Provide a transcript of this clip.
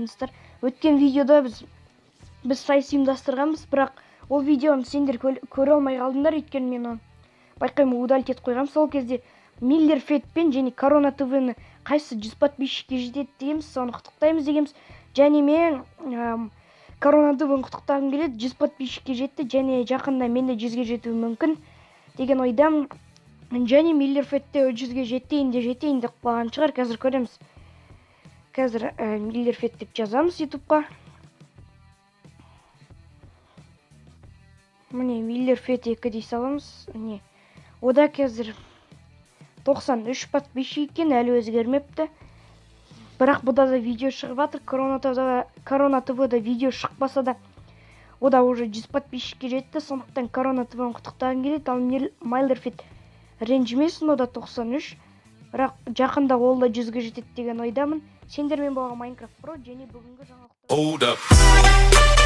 ойнаңыздар. Өткен видеода біз сайыс ұйымдастырғанбыз, бірақ ол видеоны сендер көре алмай қалдыңдар, өйткені мен оны байқаймын удалить етіп қойғам. Сол кезде Миллер Фетпен және Корона ТВ-ны қайсы 100 подписчикке жетеді дегенбіз, соны құттықтаймыз дегенбіз. Және мен Корона ТВ-ны құттықтағым келеді, 100 подписчикке жетті, және жақында мен де 100-ге жетуім мүмкін деген ойдамын. Және Миллер Фетте 100-ге жетейін деп қалған шығар. Қазір көреміз. Қазір Миллер Фет деп жазамыз ютубқа. Міне Миллер Фет 2 дей саламыз. Міне. Ода қазір 93 подписчик екен, әлі өзгермепті. Бірақ бұда да видео шығып жатыр. Корона ТВ-да видео шықпаса да ода уже 100 подписчикке жетті. Сондықтан Корона ТВ-ны құттықтағым келеді. Ал Миллер Фет ренжімесін, ода 93. Бірақ жақында ол да 100-ге жетеді деген ойдамын. Сендермен болған Minecraft Pro және бүгінгі жаңалықтар.